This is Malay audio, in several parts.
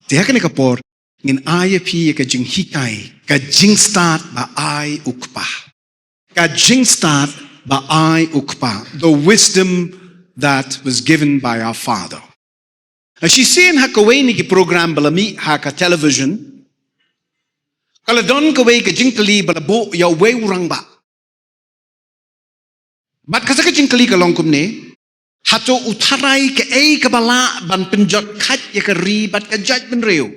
Dia kena kapor ngin ai pi ka jing hikai ka jing start ba ai ukpa. Ka jing start ba ai ukpa. The wisdom that was given by our Father. As she seen hakaway ni ki program balami haka television. Kalau don kaway ka jing kali balabo ya way urang ba. Bat kasa ka jing kali ka longkum ne. Hato utaray ka ay kabala ban penjot kat ya ka ribat ka jaj ben reo.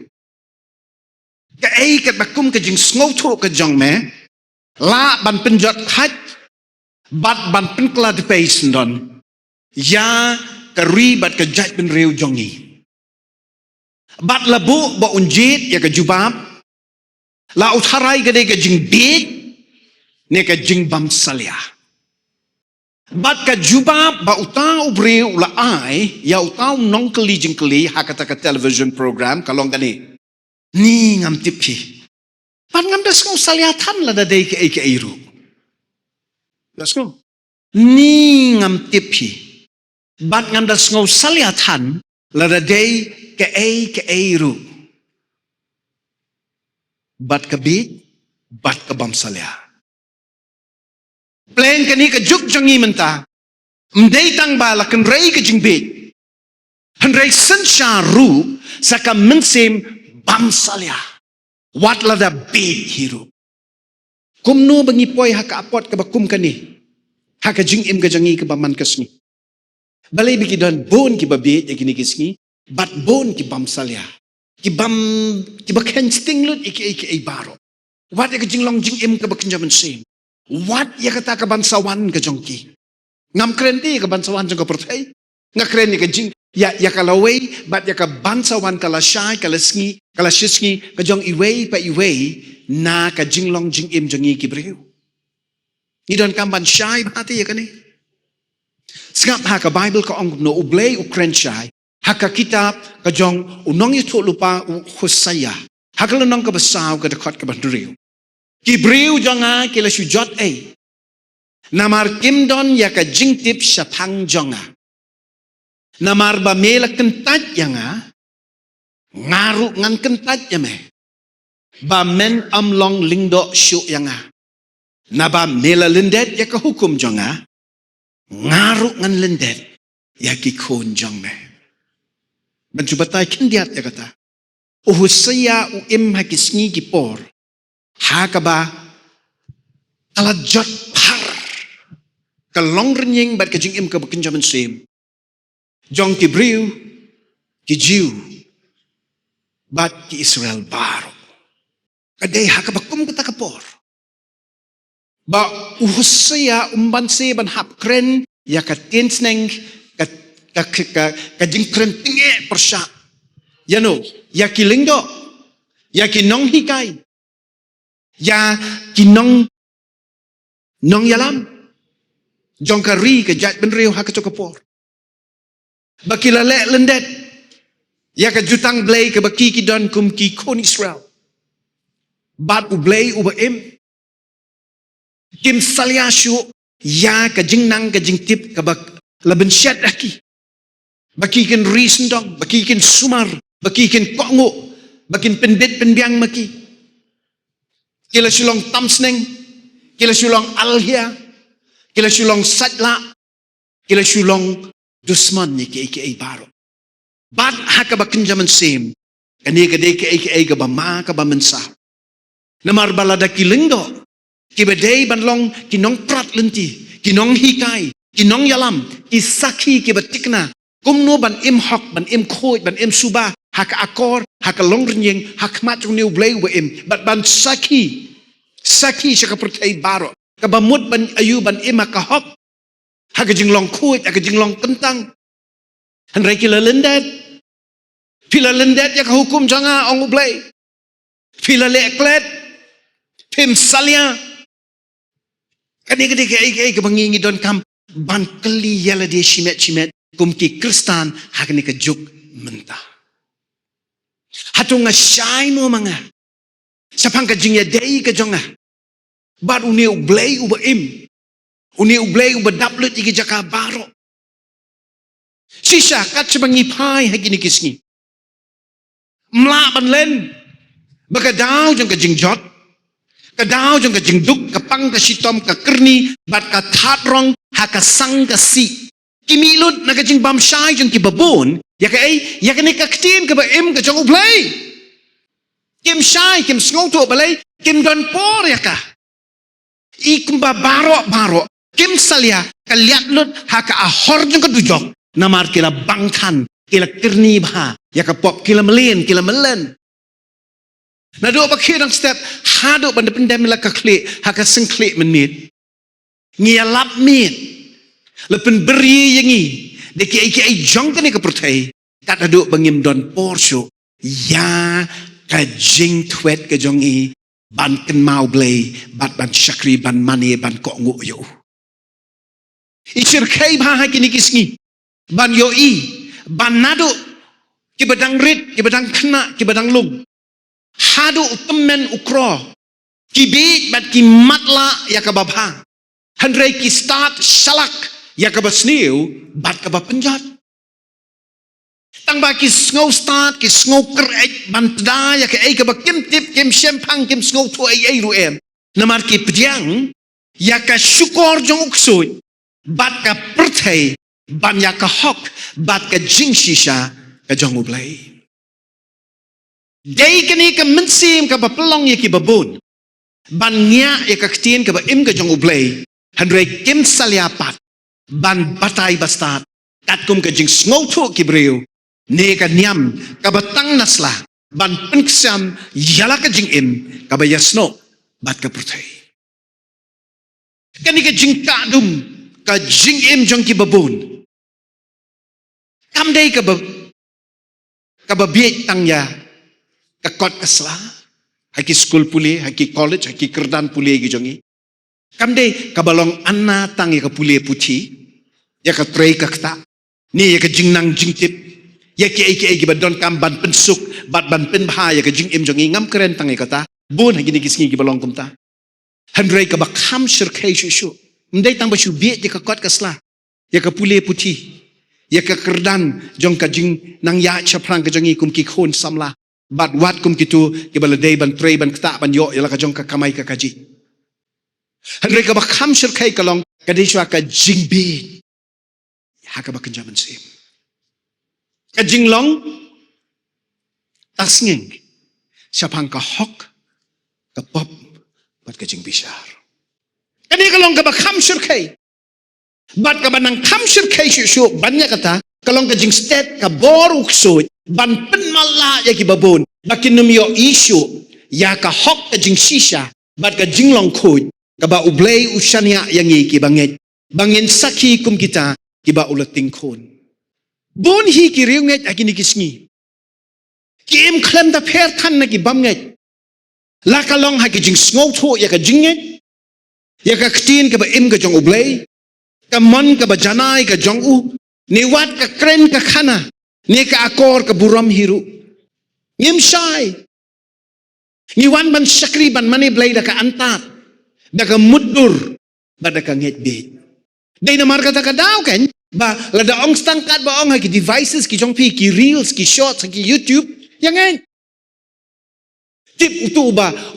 Ka ay ka bakum ka jing sngoto ka jong me. La ban penjot kat bat ban penkla de paisen don. Ya ka ribat ka jaj ben reo jongi. Bat labo ba unjit ya ka jubab. La utaray ka de ka jing big. Ne ka jing bam salya. Bat ka jubab ba utau bre ula ai ya utau nong kali jing kali hakata ka television program kalong gani ni ngam tipi pan ngam das ngau saliatan la da dei ke iru das ngau ni ngam tipi bat ngam das ngau saliatan la da dei ke iru bat ka bi bat ka bam salia Plan kani ka juk jangi menta. Mdei tang ba la kan rei ka jingbet. Han rei sensha ru sa ka mensem bam salya. Wat la da bed hiru. Kum no bangi poi haka apot ka bakum kani. Haka jing im ka jangi ka baman kasni. Balai biki don bon ki babet ya kini kisni. Bat bon ki bam salya. Ki baken sting lut iki baro. Wat ya ka jinglong jing im ka bakin jaman sem. What ya kata ka bansawan ka jongki. Ngam krenti ka bansawan jong ka pertai. Nga kreni ka jing ya kalaway bat ya ka bansawan kala syai kala sngi kala shisngi ka jong iway pa iway na ka jinglong jing im jongi ki breu. Ni don kam ban syai bati ya kani. Sngap ha ka Bible ka ong no ublay ukren syai. Ha ka kitab ka jong unong yu lupa Hosea. Ha ka lanong ka basaw ka dakot ka bandreu. Kibriu jonga kila sujot namar kimdon ya ka jingtip syapang jonga namar ba mela kentat yanga ngaru ngan kentat yame ba men amlong lingdo syu yanga na ba mela lendet ya ka hukum jonga ngaru ngan lendet ya ki kon jonga bancubatai kendiat ya kata Hosea im hakisngi kipor Hakaba kalajot par kalong renyeng bat kajing im ka bakin jaman sem jong ki briu ki jiu bat ki Israel baro kadai hakabakum kata kapor ba Hosea umban se ban hap kren ya ka tinsneng ka jing kren tinge persya yano ya ki lingdo ya ki nong hikai Ya kinong nong yalam jong kari ke jat ben reu haka cokapor bakila le lendet ya ka jutang blay ke baki ki don kum ki kon Israel bat u blay u ba im kim salyashu ya ka jingnang ka jingtip ka bak laben syat aki baki ken risendong baki ken sumar baki ken kongo bakin pendit penbiang maki Kila sulong tamsneng, kila sulong alhia, kila sulong satla, kila sulong dusman ni ke baro. Bat haka bakin jaman sem, kani ka de ke ba ma ka ba mensa. Namar balada kilingdo, kibedei banlong kinong prat lenti, kinong hikai, kinong yalam, isaki kibatikna, kumno ban im hok, ban im khoi, ban im suba, haka akor, haka long renyeng, haka matong niu blay wa im, bat ban saki siya kapertay baro, kabamut ban ayu ban im haka hok, haka jinglong khoi, haka jinglong kentang, hanray kila lendet, pila lendet ya kahukum janga ong ublay, pila leklet, pim salya, kadi kaya kabangingi don kam, ban kali yala dia shimet, kumki kristan, haka ni kajuk mentah. Hato nga syay mo mga. Sapang ka jingya day ka jonga. Bat uni ublay uba im. Uni ublay uba daplut igi jaka baro. Sisa kat sa bangipay haginikisngi. mla ban len baka daw jong ka jingjot ka daw jong ka jingduk ka pang ka sitom ka kerni bat ka thatrong ha ka sang ka si kimilud na ka jing bam shai jong ki babon ya ka ni ka ktin ka ba im ka jong ublay kim shai kim sngo to balay kim don por ya ka ikum ba baro kim salia ka liat lut ha ka ahor jong ka dujok namar kila bangkan kila kerni ba ya ka pop kila melen na do ba khirang step hado ban pendem la ka kle ha ka sing kle men mit ngialap mit le pen beri yangi de ki jong ka ni ka protai kat ado bangim don porsho ya ka jing twet ka jong i ban ken mau blay bat ban shakri ban mani ban ko ngu yo i chir kai ba ha ki ni kisngi ban yo i ban nado ki badang rit ki badang khna ki badang lung hadu temen ukro kibit bat ki matla ya ka babha handrai ki start salak ya ka basniu bat ka penjat tang ba ki snow start ki snow krek ban da ya ka ka kim tip kim shempang kim snow tu ru em namar ki pdiang ya ka syukor jong uksoi bat ka perthai ban ya ka hok bat ka jing shisha ka jong ublai day kini ka mensim ka pelong ya ki babun ban nya ya ka ktin ka ba im ka jong ublay handre kim salyapat ban batay bastat kat kum ka jing sngotu ki breu ne ka nyam ka batang nasla ban penksam yala ka jing im ka ba yasno bat ka prutay kani ka jing kadum ka jing im jong ki babun kam day ka ba biet tang ya kakot kasla haki school puli haki college haki kerdan puli gi jongi kamde kabalong anna tangi ka puli puci ya ka trei kakta ni ya ka jingnang jingtip ya ki badon kam ban pensuk bat ban pen bha ya ka jing im jongi ngam keren tangi kata bun hagi ni kisngi gi balong kumta handrei ka bakam shir kai shu mdai tang ba shu bi ya ka kot kasla ya ka puli puci ya ka kerdan jong ka jing nang ya chaprang ka jongi kum ki khon samla bat wat kum kitu ki baladei ban trei ban kta ban yo yala ka jong ka kamai ka kaji handre ka bakam shir kai kalong ka dishwa ka jingbi ha ka bakan jaman sim ka jinglong tasngeng siapang ka hok ka pop bat ka jingbi shar kani kalong ka bakam shir kai bat ka banang kam shir kai shu banyak kata kalong ka jing state ka boruk so ban pen mala ya ki babon bakin numyo isu ya ka hok ka jing shisha bat ka jinglong khoi ka ba ublay ushania yang ki bangin saki kum kita ki ba ulating khon bon hi ki riunget akini kisngi kim klem da pher than na ki bamnget la ka long ha ki jing sngo tho ya ka jinget ya ka ktin ka ba im ka jong ublay ka mon ka ba janai ka jong u ni wat ka kren ka khana ni ka akor ka buram hiru ngim shai ni wan ban shakri ban mani blay da ka antat da ka muddur ba da ka nget be dai na marka ta ka daw ken ba la da ong stangkat ba ong ha ki devices ki jong pi ki reels ki shorts ki youtube yang en tip utu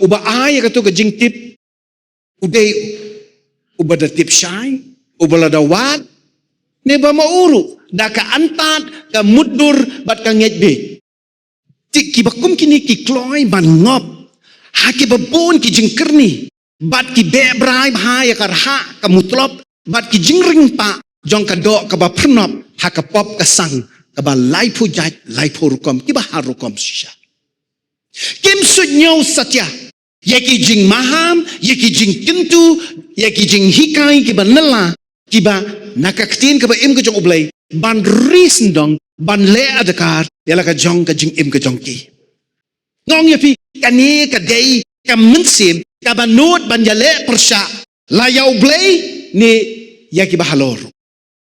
uba ay ka to ka jing tip uday uba da tip shai uba la da wat ne ba mauru da ka antat ka muddur bat ka nget be tik ki bakum kini ki kloy ban ngop ha ki babon ki jingkerni bat ki be brai ha ya karha ka mutlop bat ki jingring pa jong ka do ka ba pernop ha ka pop ka sang ka ba lai pu jat lai pu rukom ki ba harukom shisha kim sunyo satya ya ki jing maham ya ki jing kintu ya ki jing hikai ki ba nela ki ba nakaktin ka ba im ka jong ublay ban reason dong ban le adakar yala ka jong ka jing im ka jong ki ngong ya pi kani ka dei ka mensim ka ba not ban yale persya la ya ublay ni ya ki ba halor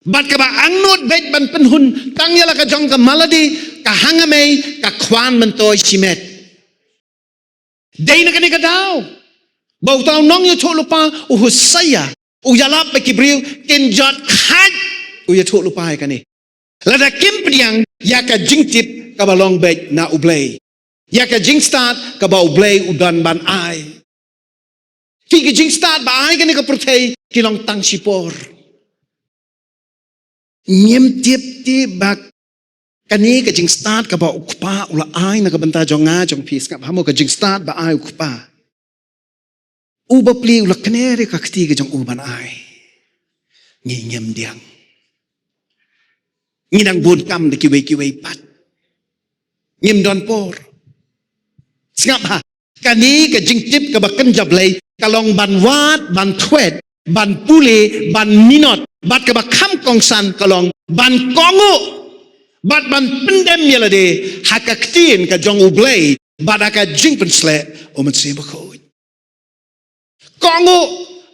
bat ka ba angnot bet ban penhun tang yala ka jong ka maladi ka hangame ka kwan mentoy simet dei na kani ka daw bau taw nong yu tholo pa u husaya u yala pe kibriu ken jot khat u ya tholo pa ka ni lada kim priang ya ka jingtip ka balong bet na ublay Ya ka jing start ka bau blay udan ban ai. Ki ka jing start ba ai ka ni ka protay kilong tang sipor. Nyem tiep ti bak kani ka jing start ka bau ukpa ula ai na ka banta jong nga jong pis ka hamo ka jing start ba ai ukpa. Uba pli ula kanere ka kti ka jong uban ai. Ngi nyem diang. Ngi nang bun kam de kiway pat. Ngim don por. Ngap ha. Kani ka jing tip ka bakan jablay kalong ban wat, ban twet, ban pule, ban minot, bat ka bakam kong san kalong ban kongo. Bat ban pendem yalade hakaktiin ka jong ublay bat ka jing pensle o man sebo ko. Kongo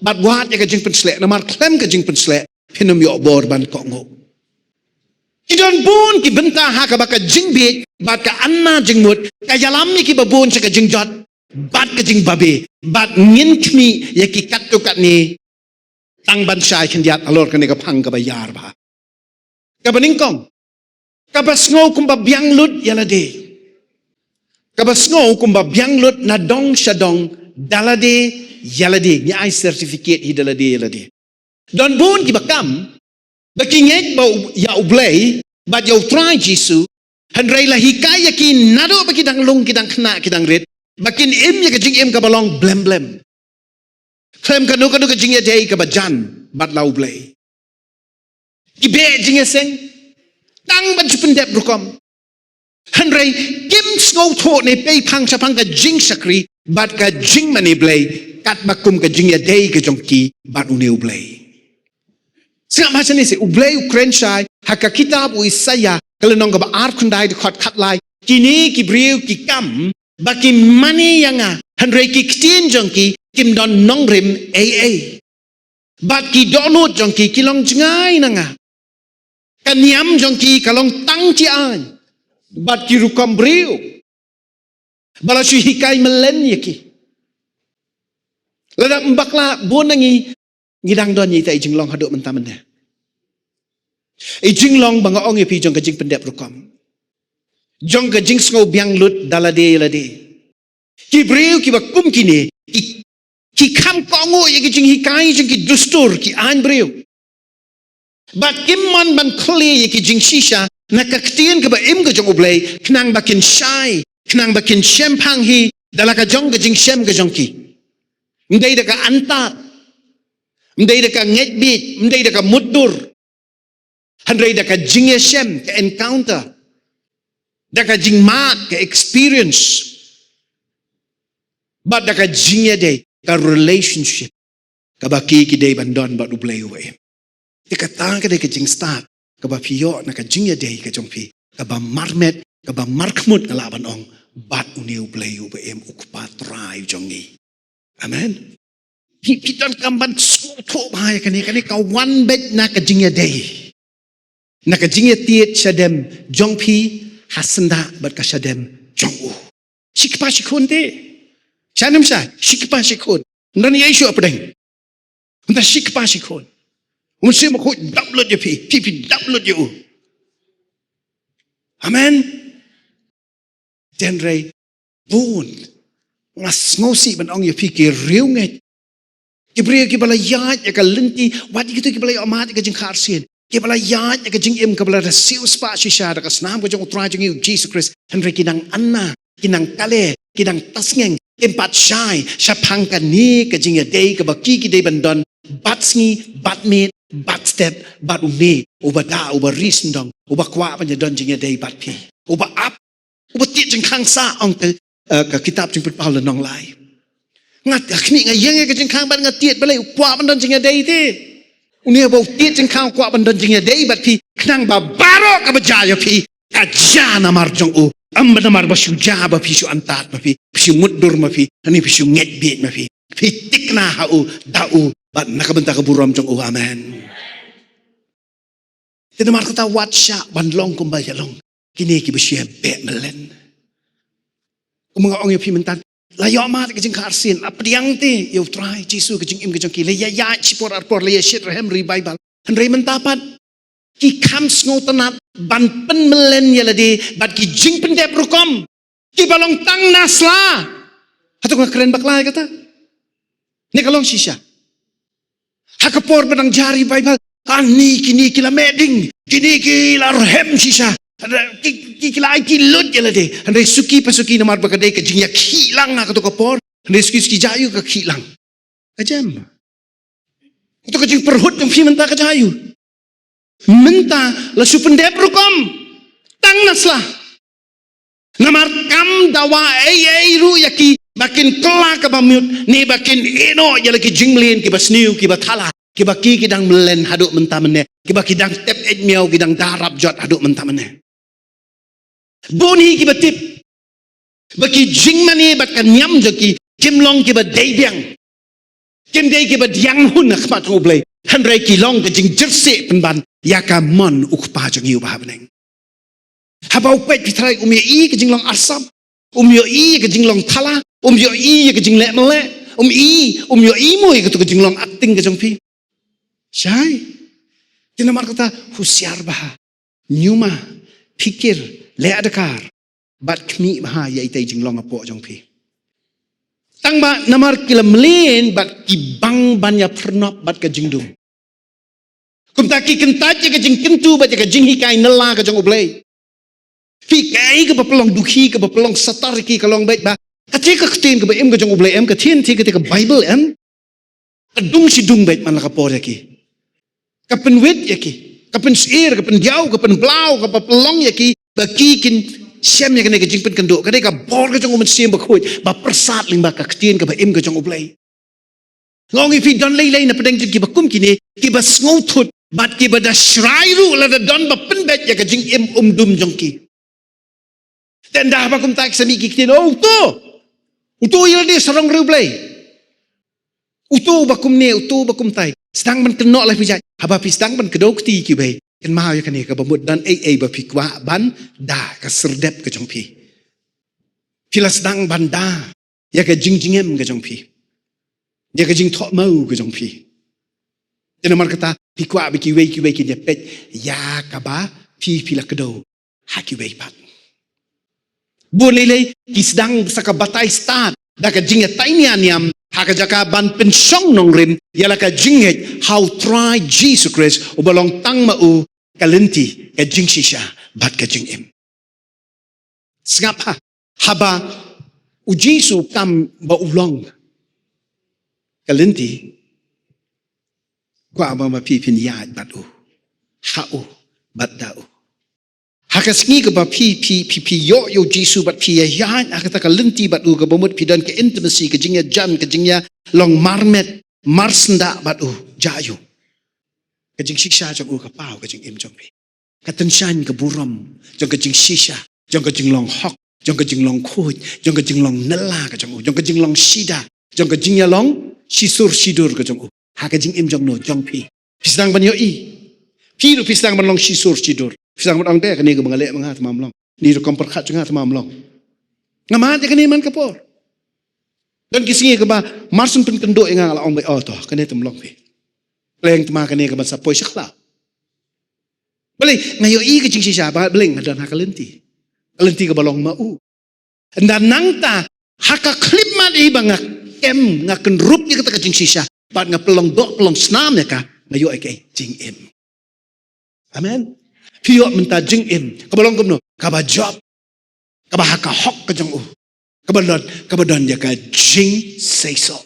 bat wat ya ka jing pensle namar klem ka jing pensle pinum yo bor ban kongo. Kidon bun ki benta ha ka baka jing bit bat ka anna jing mut ka yalam ni ki babun sa ka jing jot bat ka jing babe bat ngin kmi ya ki kat to kat ni tang ban sai khin yat alor ka ni ka phang ka ba yar ba ka baning kong ka bas ngo kum ba biang lut yala de ka bas ngo kum ba biang lut na dong shadong dalade yala de ni ai certificate hi dalade yala de don bun ki bakam bakingek ba ya ublay ba ya utrai Jisu handrai la hikaya ki nado baki dang long kidang khna kidang ret bakin im ya ka jing im ka balong blem blem klem ka no ka jing ya dei ka ba jan bat la ublay ki be jing seng tang ban chupen dep rukom handrai kim snow tho ne pe phang cha phang ka jing sakri bat ka jing mani blay kat bakum ka jing ya dei ka jongki bat une ublay. Singap macam ni se ublay Ukraine shai haka kitab u Isaiah kalau nong ka ba ar kundai de khot khat lai kini ki briu ki kam baki mani yanga handrai ki ktin jongki kim don nong rim AA bat ki donut jongki kilong jengai nanga kaniam jongki kalong tang ti an bat ki rukom briu bala shu hikai melen yaki lada mbakla bonangi ngidang don yi tai jinglong haduk mentamen ne e jinglong banga ong epi jong ka jing pendep rukom jong ka jing sngo biang lut dalade lade ki breu ki bakum kini ki kham kongo ye ki jing hikai jing ki dustur ki an breu bat kimman ban khli ye ki jing shisha na ka ktien ka ba im ka jong ublay knang bakin shai knang bakin shempang hi dalaka jong ka jing shem ka jong ki ndai da ka antat mdai da ka ngetbit, mdai da ka muddur, handai da ka jing yeshem, ka encounter, da ka jing mat, ka experience, but da ka jing yade, ka relationship, ka baki ki day bandon ba ublay uwe. Di ka tang ka day ka jing start, ka ba piyo na ka jing yade ka jong pi, ka ba marmet, ka ba markmut ka laban ong, bat uni ublay uwe ukpa thrive jongi. Amen. Pitan kamban skuto bahaya kani ka one bed na ka jingya day na ka jingya tiet shadem jongpi hasanda bat ka shadem jongu shikpa shikun de shanam sha shikpa shikun nan yesu apdeng unta shikpa shikun unse mo ko download je pi download je amen denre bun ngas ngosi ban ong ye pi ke riu ngai Ibriya ki bala yat ya ka lenti wadi gitu ki bala amat ka jing kharsin ki bala yat ya ka jing im ka bala rasiu spa shisha da ka snam ko jong tra jing Jesus Christ henry kinang anna kinang kale kinang tasngeng empat shai shapang ka ni ka jing ya day ka baki ki day bandon batsngi batmit bat step bat umi uba da uba risndong uba kwa panya don jing ya day bat pi uba up uba ti jing khang sa ong ka kitab jing put paul nong lai ngat khni nga yeng ka jing khang ban nga tiet balai kwa ban don jing ya day te unia bo tiet jing khang kwa ban don jing ya day bat pi knang ba baro ka ba ja ya pi ka jana mar jong u am na mar ba shu ja ba pi shu antat ba pi shu muddur ma pi ani pi shu nget bit ma pi tikna ha u da u ba nakabanta ka buram jong u amen tena mar ta wat sha ban long kum ba ya long kini ki ba shia be melen mga ong ya pi mentan la yo ma ka jing kharsin apdiang te yo try Jisu ka jing im ka jong ki le ya chipor arpor le shit rahem revival han re mentapat ki kham sngo tanat ban pen melen yala de bat ki jing pen dep rukom Ki balong tang nasla. Hatuk nga keren bakla kata. Ni kalong sisya. Hakapor badang jari Bible. Ani kini kila meding. Kini kila rohem sisya. Kila ai kilut jala de. Andai suki pasuki namar bakadai ka jingya kilang nga kato kapor. Andai suki jayu ka kilang. Ajam. Ito ka jing perhut yung menta ka jayu. Menta la supendep rukom. Tang nasla. Namar kam dawa ru yaki bakin kelak ke bamut ni bakin ino jala ki jinglin ki basniu ki bathala ki baki kidang melen haduk mentamene ki baki dang tep et miau kidang darab jot haduk mentamene boni ki batip baki jingmani batkan nyam joki kimlong ki badaibyang kim dei ki badyang hun khmat ngoblei hanrei ki long ke jing jerse penban yaka mon ukpa jong yu bahabneng habau pet pitrai umye i ke jinglong arsam umyo i ke jinglong thala umyo i ke jinglek melek umyo i mo ke tu ke jinglong acting ke jong pi syai tinamar kata husiar bah nyuma pikir le adakar bat kmi bah ya itai jinglong apo jong pi tang ba namar kilamlin bat kibang banya pernop bat ke jingdum kumta ki kentat ke jing kentu bat ke jing hikai nela ke jong oblei Fi kai ke bapelong dukhi ke bapelong satar ki kalong baik ba. Ketika ketin ke ba em ke jong ublai em ke tin ti ke Bible em. Kedung si dung baik man la kapor yaki. Kapen wit yaki. Kapen sir, kapen jauh, kapen blau, kapen pelong yaki. Baki kin siam ya kene ke jing pen kenduk. Kadai ka bor ke jong umen siam bakoi. Ba persat ling ba ka ketin ke ba em ke jong ublai. Ngongi fi don lei na pedeng ki ba kum kini ki ba sngothut bat ki ba da shrairu la da don ba pen bet ya ke jing em dum jong ki. Dan dah bakum tak sami kikin utu ila dia sarong rublay utu bakum tai sedang ban kenok lah pijak haba pi sedang ban kedok ti ki bai kan mau ya kane ka bamut dan ai ba pikwa ban da ka serdep ke jongpi pila sedang ban da ya ka jingjingem ke jongpi ya ka jing thok mau ke jongpi dan mar kata pikwa bi ki wei ki dia pet ya ka ba pila kedo haki wei pat boleh ki sedang saka batai start da ka jinget tainya niam haka jaka ban pensong nong rim yala ka jinget how try Jesus Christ ubalong tang mau kalenti ka jing shisha bat ka jing em sngap haba u Jesu kam ba ulong kalenti kwa ba ma pi pin ya bat u ha u bat da u Hakas ngi ke ba pi yo Jesu bat pi ya akata ka lenti bat u ke bomut pi dan ke intimacy ke jingya jan ke jingya long marmet marsenda bat u jayu ke jing shisha jong u ka pau ke jing im jong pi ka tenshan ke buram jong ke jing shisha jong ke jing long hok jong ke jing long khoi jong ke jing long nela ke jong u jong ke jing long sida jong ke jingya long sidur ke jong u ha ke jing im jong no jong pi pisang ban yo i pi ru pisang ban long sidur Pisang mat ang te kani ke mengalek manga tamam long. Ni ro kompor khat janga tamam long. Ngamat kani man kapor. Dan kisingi ke ba marsun pen kenduk nga la ong bai oh to kani tam long pi. Leng tama kani ke ba sapoi sakla. Beli ngayo i ke jing sisa ba beleng dan hakalenti. Kalenti ke balong mau. Dan nangta haka klip mat i bangak em ngaken rup ni kata ke jing sisa. Pat nga pelong dok pelong snam ya ka ngayo ke jing em. Amen. Piyok minta jing im kabalong kumno kaba job kaba haka hok ke jong u kabadon ya ka jing say so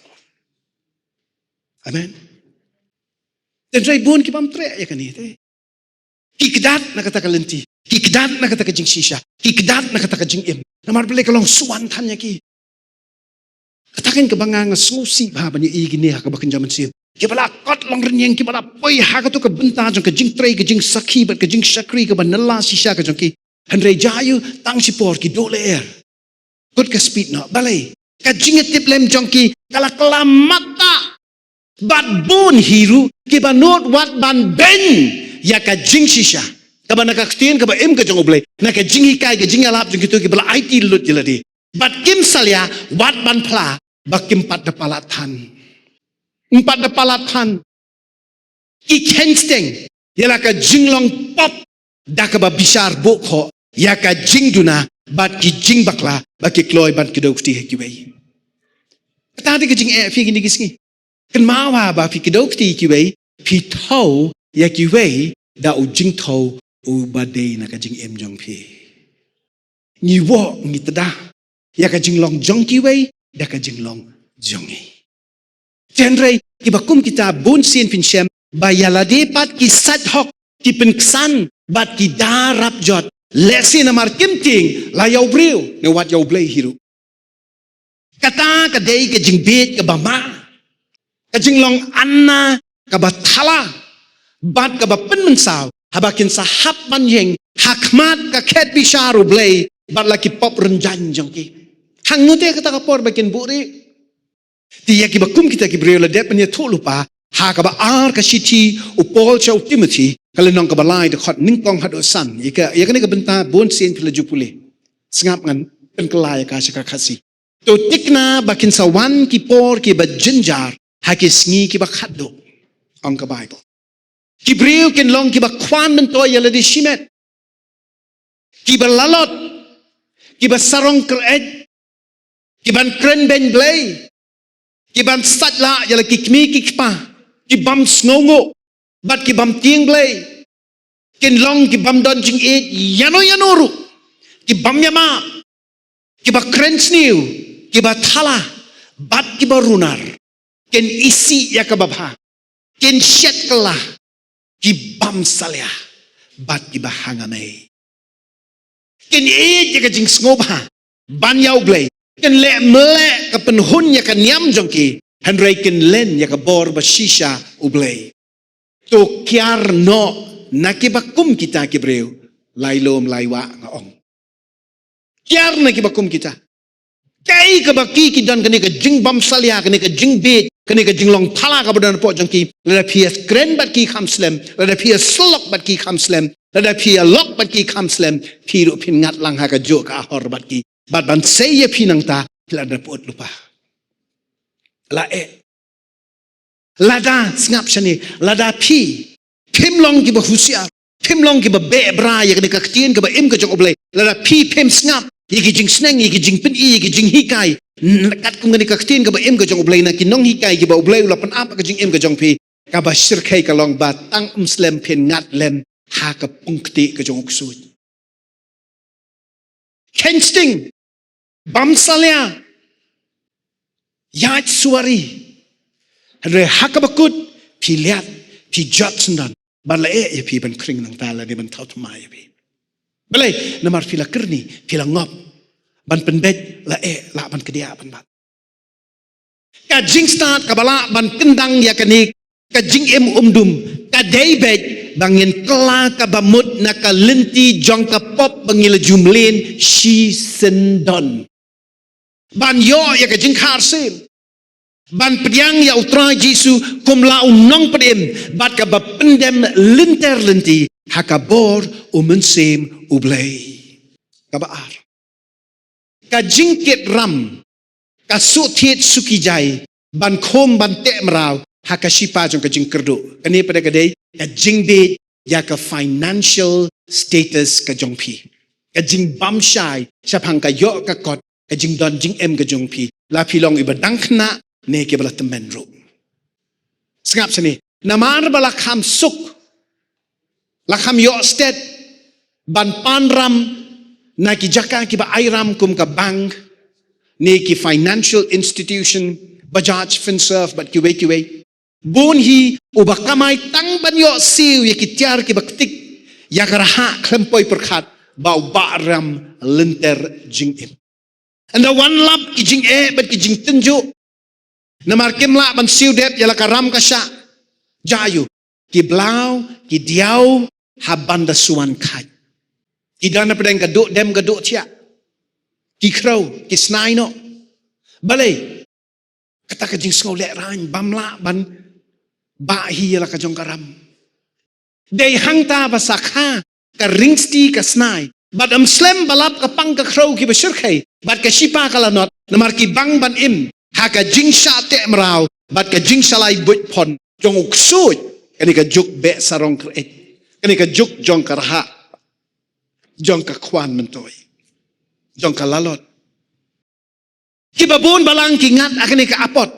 amen dan ray bon ki pam tre ya kani te kikdat na kata kalenti kikdat na kata ka jing shisha kikdat na kata ka jing im namar bele kalong suwan tan ya ki katakin kabanga nga susi ba bani igini haka bakin jaman sim kibala kot long renyeng kibala poi ha ka tu ka benta jong ka jing trei ka jing sakhi bat ka jing shakri ka banala shisha ka jong ki hanrei jayu tang sipor ki dole air kot ka speed no balai ka jing tip lem jong ki kala kelamata bat bun hiru ki banot wat ban ben ya ka jing shisha ka ban ka ktin ka ba em ka jong oblei na ka jing hikai ka jing alap jong ki tu ki bala it lut jeladi bat kim salya wat ban pla bakim pat da palatan empat depalatan ikan steng yala ka jinglong pop dah ka bisar bokho ya ka jing duna bat ki jing bakla baki kloy ban kedok ti kiwei kata ti kajing fi gini gisni kan mawa ba fi kedok ti kiwei fi thau ya kiwei da ujing thau u badei na kajing em jong phi ni wo ni tada ya kajing long jong kiwei da kajing long jongi Tenrei kibakum kita bun sin pinsem bayalade pat ki sat hok ki penksan bat ki darap jot lesi namar kimting la yau breu ne wat yau blei hiru kata kadei ke jingbet ke bama ke jinglong anna ke bathala bat ke bapen mensaw habakin sahab manjeng hakmat ke ket bisharu blei bat laki pop renjan jongki hangute kata kapor bakin buri Tiya kibakum kita kibreu la dep nya tho lupa ha ka ba ar ka shiti u Paul chau Timothy kala nong ka balai de khot ning kong hado san ika ya kane ka benta bon sen phila jupule sngap ngan pen kelai ka shaka khasi to tikna bakin sawan ki por ki ba jinjar ha ki sngi ki ba khaddo ong ka Bible kibreu ken long ki ba kwan men to ya la di shimet ki ba lalot ki ba sarong kret ki ban kren ben blay Kibam satla yala kikmi kikpa kibam sngongo bat kibam tieng blay ken long kibam don jing et yano yanoru kibam yama kiba krensniu kiba thala bat kiba runar ken isi yakababha ken shet kala kibam salya bat kiba hangame ken et yaka jing sngoba ban yau blay Ken le mele ka penhun ya ka nyam jongki Henry ken len ya ka bor ba shisha ublay to kiar no nakibakum kita kibreu lailom laiwa nga ong kiar nakibakum kita kai ka baki ki don kani ka jing bam salya kani ka jing bet kani ka jing long thala ka badan po jongki la ps kren bat ki khamslem la ps slok bat ki khamslem la ps lok bat ki khamslem phiru phin ngat lang ha ka jo ka hor bat ki Bat ban saya pinang ta pila ada pot lupa. La lada ngap shani lada pim long ki ba husia pim long ki ba be bra ya ka ktien ka ba im ka jong oblay lada pim ngap yiki jing sneng yiki jing pin yiki jing hikai kat kum ka ktien ka ba im ka jong oblay na kinong hikai ki ba oblay la pan apa ka jing im ka jong pi ka ba shirkai ka long ba tang slem pin ngat lem ha ka pungti ka jong uksud Kensting Bamsalya Yat suari Hadre hakabakut Piliat Pi jatsendan Bala ya pi ban kring nang tala ni ban tautma ya pi Balai namar pila kerni Pila ngop Ban penbet la la ban kedia ban bat Ka jing start kabala ban kendang ya kanik Ka jing umdum Ka daybet Bangin kela ka bamut na ka linti jong ka pop bangila jumlin shi sendon ban yo ya ka jing kharsim ban pediang ya utra jisu kum la unong pedem bat ka bapendem linter linti hakabor umensem ublay ka baar ka jingkit ram ka sutiet sukijai ban khom ban te mraw hakashipa jong ka jing kerdo kani pada kadai ka jingbet ya ka financial status ka jongpi ka jing bamshai sapang ka yo ka kot ka jing don jing em ka jongpi la pilong ibadang khna ne ke bala temen ro sngap sini namar bala kham suk la kham yo state ban panram na ki jaka ki ba airam kum ka bank ne ki financial institution Bajaj Finserv bat kiwe Bun hi ubakamay tang banyo siw ya kitiar ki baktik ya karaha klempoy perkhat bau baram lenter jing im and the one lap ki jing but ki jing tenju namar kimla ban siw dep ya la karam kasha jayu ki blau ki diau habanda suan khat ki dana pedeng kaduk dem kaduk tia ki krau ki snai no balai kata ka jing skau lek rain bamla ban ba hi la ka jong karam dei hangta basakha ka ringsti ka snai but slem balap ka pang ka khro ki bashirkai but ka shipa kala not namar ki bang ban im ha ka jing sha te mrau but ka jing shalai but pon jong uksut kani ka juk be sarong kret kani ka juk jong ka raha jong ka kwan mentoy jong ka lalot Kibabun balang kingat akan ka apot.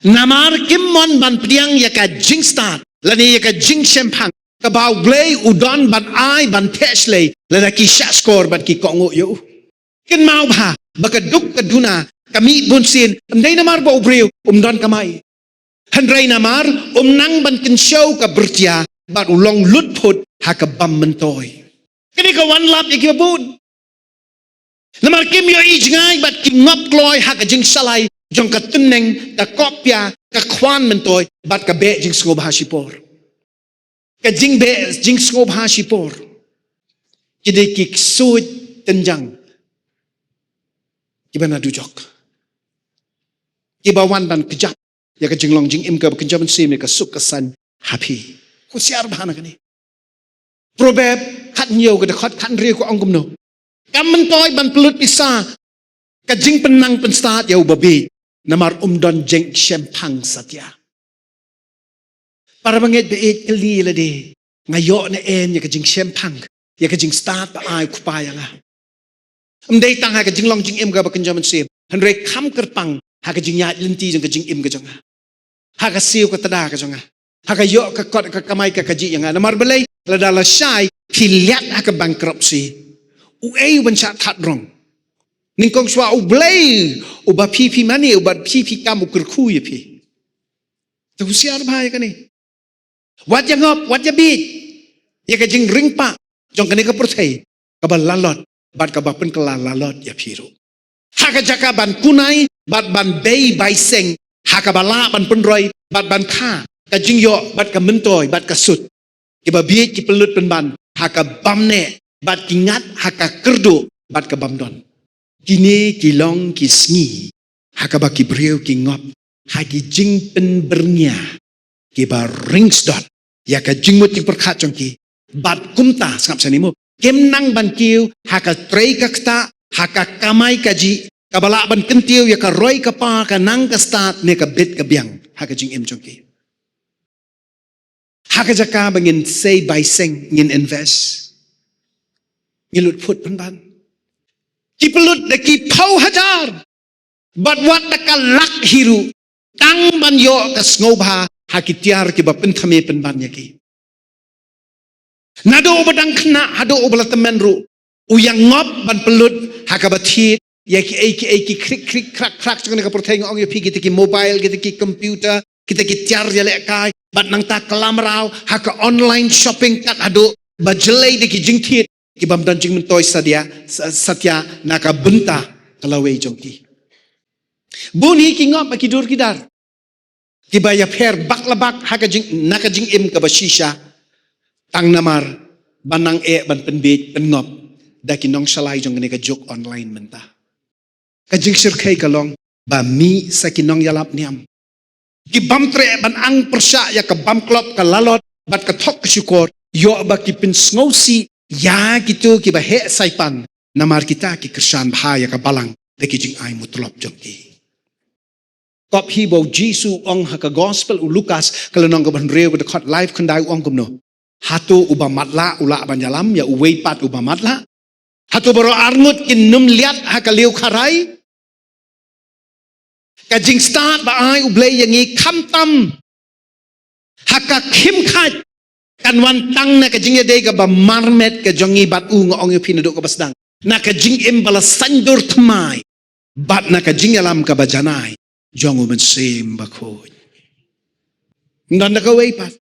Namar kimmon ban priang ya ka jing start. Lani ya ka jing shempang. Kabaw blay udon ban ai ban tesle. Lana ki shaskor ban ki kongo yo. Kin mau ba baka duk kaduna kami bunsin. Amday namar ba ubriw don kamay. Handray namar nang ban kin show ka bertia. Bat ulong lutput haka bam mentoy. Kini ka one lap ya kibabun. Namar kim yo ijngay bat kim ngop kloy haka jing salay jong ka tuneng ka kopya ka kwan mentoy bat ka be jing skob hasipor ka jing be jing skob hasipor kide ki suit tenjang kibana dujok kibawan ban kejap ya ka jing long jing im ka kenjaman sim ka suk ka san happy ku siar bahana kani probab khat nyo ka khat khan ri ko angum no Kamen toy ban pelut pisa kajing penang penstat ya ubabi namar don jeng shempang satya para banget beet kali lade ngayo na en ya kajing shempang ya kajing start pa ay kupaya nga day tang ha kajing long jing im ga bakin jaman sim hanre kam kerpang ha kajing ya linti jeng kajing im ga jong ha ka siu ka tada ka jong ha ka yo ka kot ka kamay ka kaji nga namar belay ladala shy piliat ha ka bankruptcy uay ban chat that wrong ning kong swa ublay uba pipi mani uba pipi kamu kerku ya pi tu siar bahaya kani wat ya ngop wat ya bit ya ka jing ring pa jong kani ka pertai ka ba lalot bat ka ba pen kala lalot ya piru ha ka jaka ban kunai bat ban bay bai seng ha ka bala ban pen roi bat ban kha ka jing yo bat ka mentoy bat ka sut ki ba bit ki pelut pen ban ha ka bamne bat kingat haka kerdo bat ka bamdon kini kilong kisngi haka ba kibreu kingop haki jing pen bernya ki ba ringsdot ya ka jingmut ki perkhat jongki bat kumta skap sanimo kem nang ban kiu haka trei ka kta haka kamai kaji kabala ban kentiu ya ka roi ka pa ka nang ka start ne ka bit ka biang haka jing im jongki haka jaka bangin say by seng ngin invest ngilut put ban ki pelut de ki pau hajar bat wat ka lak hiru tang ban yo ka snobha hakitiar ki ba penthame penban yaki nado badang khna hado obla temen ru uyang ngop ban pelut hakabathi yaki eki krik krik krak krak chang ka portheng ong yo pi ki mobile ki computer kita ki tiar ya le kai bat nang ta kalamrau haka online shopping kat hado bajelai de ki jingthit ki bam dan jing mentoy satya naka benta kalaway jongki buni ki ngop ki dur kidar ki baya pher baklabak haka jing naka jing im ka bashisha tang namar banang ban penbet pengop da ki nong salai jong ne ka jok online menta ka jing sirkai kalong ba mi sa ki nong yalap niam ki bam tre ban ang persya ya ka bam klop ka lalot bat ka thok syukor yo ba ki pin sngosi ya gitu ki bahe saipan namar kita ki kersan bahaya ka balang de ki jing ai mutlop jongki kop hi bo jisu ong ha ka gospel u lukas kalau nong ban reu de khot live khandai ong kumno hatu uba matla ula ban jalam ya uwei pat uba matla hatu baro arngut kin num liat ha ka liu kharai ka jing start ba ai ublei yangi kham tam ha ka khim khat kan wan tang na ka jing de ka ba marmet ka jongi bat u ngong yo pinado ka basdang na ka jing im bala sandur tmai bat na ka jing alam ka ba janai jongu men sim ba khoj ndan ka wei pat